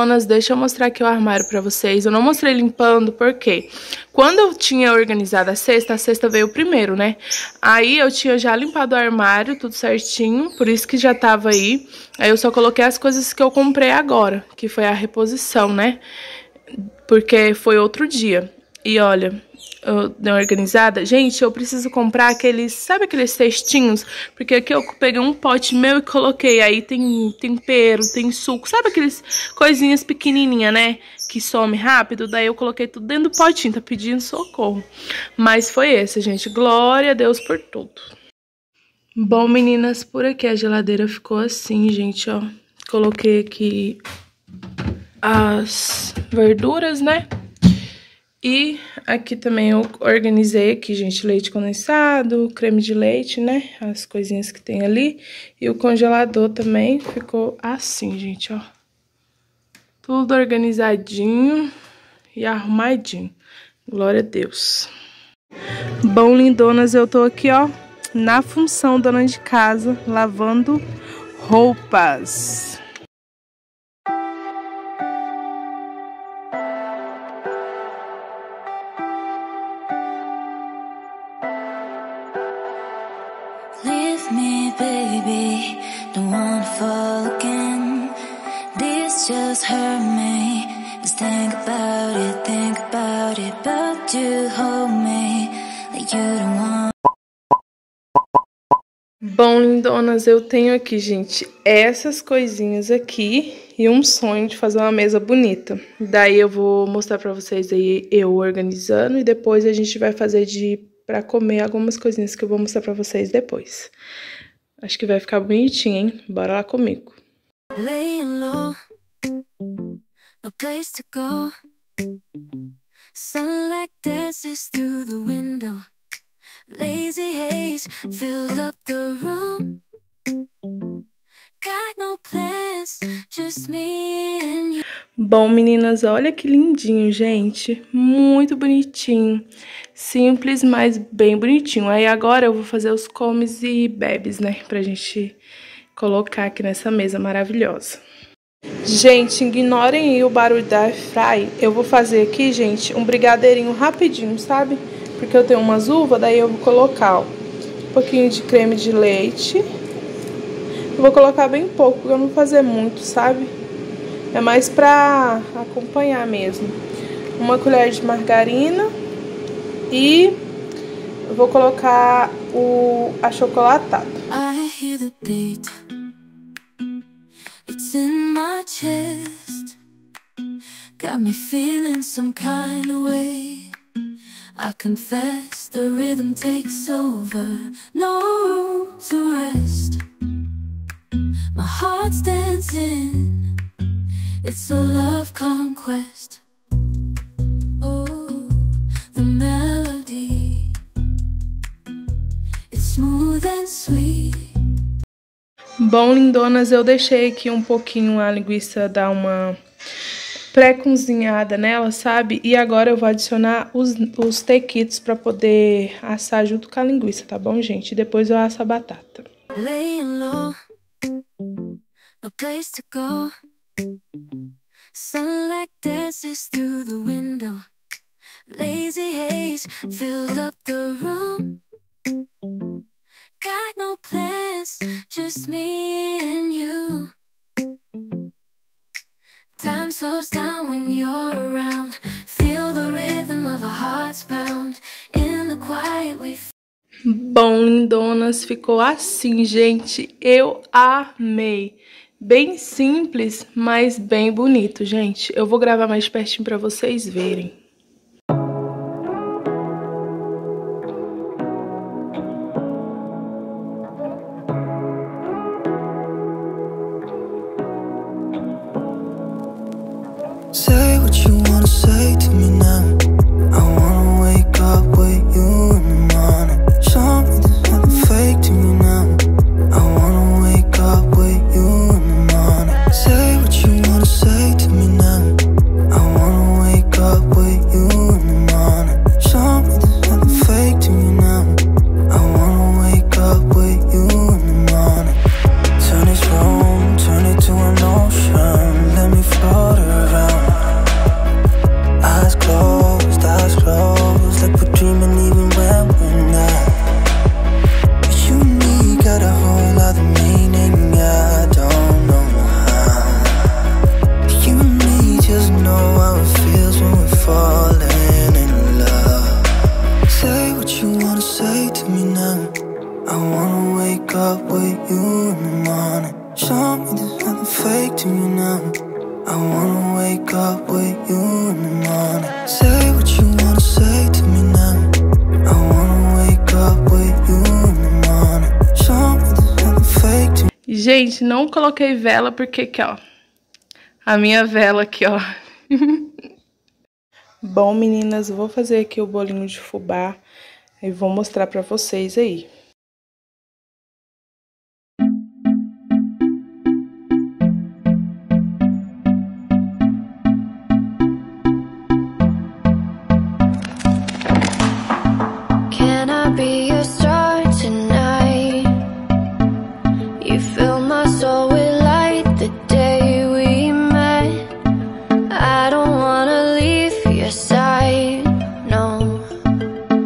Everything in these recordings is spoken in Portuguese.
lindonas, deixa eu mostrar aqui o armário pra vocês. Eu não mostrei limpando, porque quando eu tinha organizado a cesta veio primeiro, né? Aí eu tinha já limpado o armário, tudo certinho, por isso que já tava aí. Aí eu só coloquei as coisas que eu comprei agora, que foi a reposição, né? Porque foi outro dia. E olha, eu dei uma organizada. Gente, eu preciso comprar aqueles, sabe aqueles cestinhos? Porque aqui eu peguei um pote meu e coloquei. Aí tem tempero, tem suco. Sabe aqueles coisinhas pequenininhas, né? Que some rápido. Daí eu coloquei tudo dentro do potinho. Tá pedindo socorro. Mas foi esse, gente. Glória a Deus por tudo. Bom, meninas, por aqui a geladeira ficou assim, gente, ó. Coloquei aqui as verduras, né? E aqui também eu organizei aqui, gente, leite condensado, creme de leite, né? As coisinhas que tem ali. E o congelador também ficou assim, gente, ó. Tudo organizadinho e arrumadinho. Glória a Deus. Bom, lindonas, eu tô aqui, ó, na função dona de casa, lavando roupas. Baby, don't wanna fall again. This just hurt me. Just think about it, but you hold me like you don't want. Bom, lindonas, eu tenho aqui, gente, essas coisinhas aqui e um sonho de fazer uma mesa bonita. Daí eu vou mostrar pra vocês aí eu organizando e depois a gente vai fazer pra comer algumas coisinhas que eu vou mostrar pra vocês depois. Acho que vai ficar bonitinho, hein? Bora lá comigo. Laying low, no place to go. Sunlight dances through the window. Lazy haze fills up the room. Got no plans, just me and you. Bom, meninas, olha que lindinho, gente. Muito bonitinho. Simples, mas bem bonitinho. Aí agora eu vou fazer os comes e bebes, né? Pra gente colocar aqui nessa mesa maravilhosa. Gente, ignorem aí o barulho da airfry. Eu vou fazer aqui, gente, um brigadeirinho rapidinho, sabe? Porque eu tenho umas uvas, daí eu vou colocar, ó, um pouquinho de creme de leite. Eu vou colocar bem pouco, porque eu não vou fazer muito, sabe? É mais pra acompanhar mesmo. Uma colher de margarina. E eu vou colocar o achocolatado. I hear the beat. It's in my chest. Got me feeling some kind of way. I confess the rhythm takes over. No room to rest. My heart's dancing. It's a love conquest. Oh, the melody. It's smooth and sweet. Bom, lindonas, eu deixei aqui um pouquinho a linguiça dar uma pré-cozinhada nela, sabe? E agora eu vou adicionar os tequitos pra poder assar junto com a linguiça, tá bom, gente? E depois eu asso a batata. Laying low, no place to go. Sunlight dances through the window. Lazy haze fills up the room. Got no plans, just me and you. Time slows down when you're around. Feel the rhythm of our hearts pound. In the quiet we. Bom, lindonas, ficou assim, gente. Eu amei. Bem simples, mas bem bonito, gente. Eu vou gravar mais pertinho pra vocês verem. Say what you wanna say to me now. I wanna wake up with you in the morning. Show me there's nothing fake to me now. I wanna wake up with you in the morning. Say what you wanna say to me now. I wanna wake up with you in the morning. Show me there's nothing fake to me now. I wanna wake up with you in the morning. Turn this room, turn it to an ocean. Let me float around. with you in the morning. Say what you wanna say to me now. I wanna wake up with you in the morning. Show me there's nothing fake to me. Gente, não coloquei vela porque aqui, ó. A minha vela aqui, ó. Bom, meninas, vou fazer aqui o bolinho de fubá e vou mostrar pra vocês aí. Can I be your star tonight? You fill my soul with light the day we met. I don't wanna leave your side, no.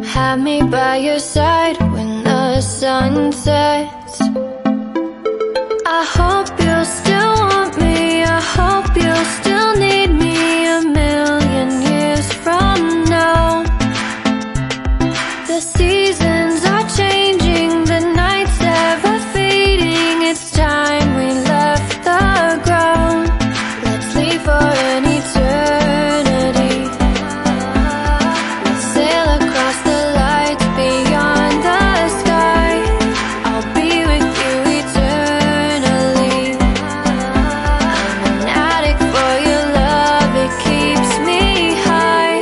Have me by your side when the sun sets. I hope you'll still want me. I hope you'll still need me a million years from now. The seasons are changing, the nights ever fading. It's time we left the ground. Let's leave for an eternity. Let's sail across the lights beyond the sky. I'll be with you eternally. I'm an addict for your love. It keeps me high,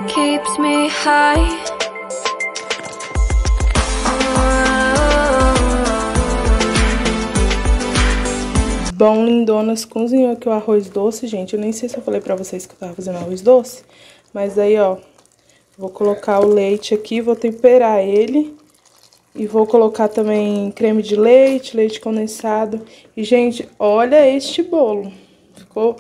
keeps me high. Bom, lindonas, cozinhou aqui o arroz doce, gente. Eu nem sei se eu falei pra vocês que eu tava fazendo arroz doce. Mas aí, ó, vou colocar o leite aqui, vou temperar ele. E vou colocar também creme de leite, leite condensado. E, gente, olha este bolo. Ficou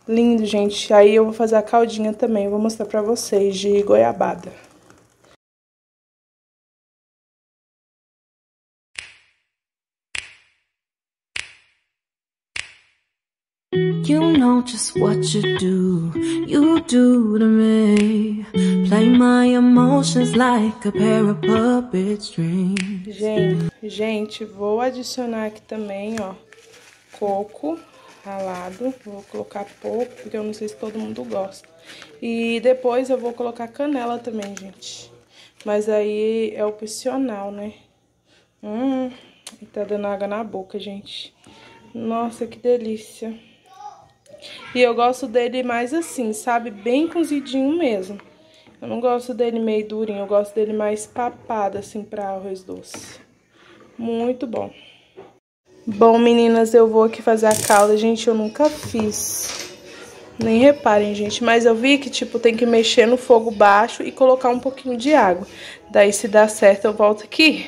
lindo, gente. Aí eu vou fazer a caldinha também, vou mostrar pra vocês, de goiabada. You know just what you do to me. Play my emotions like a pair of puppet strings. Gente, vou adicionar aqui também, ó, coco ralado. Vou colocar pouco, porque eu não sei se todo mundo gosta. E depois eu vou colocar canela também, gente. Mas aí é opcional, né? Tá dando água na boca, gente. Nossa, que delícia. E eu gosto dele mais assim, sabe? Bem cozidinho mesmo. Eu não gosto dele meio durinho, eu gosto dele mais papado, assim, pra arroz doce. Muito bom. Bom, meninas, eu vou aqui fazer a calda. Gente, eu nunca fiz. Nem reparem, gente. Mas eu vi que, tipo, tem que mexer no fogo baixo e colocar um pouquinho de água. Daí, se dá certo, eu volto aqui.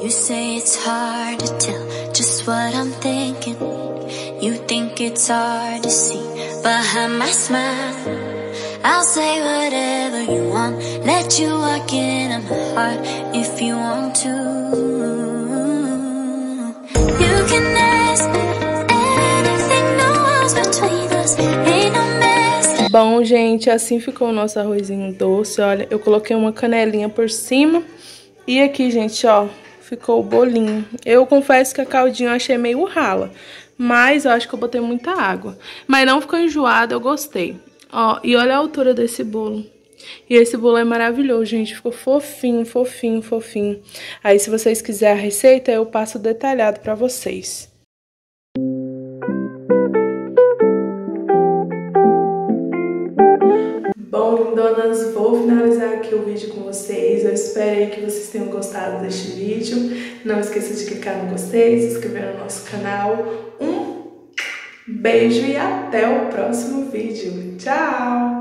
You say it's hard to tell just what I'm thinking. You think it's hard to see behind my smile. I'll say whatever you want, let you walk into my heart if you want to. You can ask me anything, no walls between us, ain't no mess. Bom, gente, assim ficou o nosso arrozinho doce. Olha, eu coloquei uma canelinha por cima. E aqui, gente, ó, ficou o bolinho. Eu confesso que a caldinha eu achei meio rala, mas eu acho que eu botei muita água. Mas não ficou enjoado, eu gostei. Ó, e olha a altura desse bolo. E esse bolo é maravilhoso, gente. Ficou fofinho, fofinho, fofinho. Aí, se vocês quiserem a receita, eu passo detalhado pra vocês. Bom, lindonas, vou finalizar aqui o vídeo com vocês. Eu espero que vocês tenham gostado deste vídeo. Não esqueça de clicar no gostei, se inscrever no nosso canal. Um beijo e até o próximo vídeo. Tchau!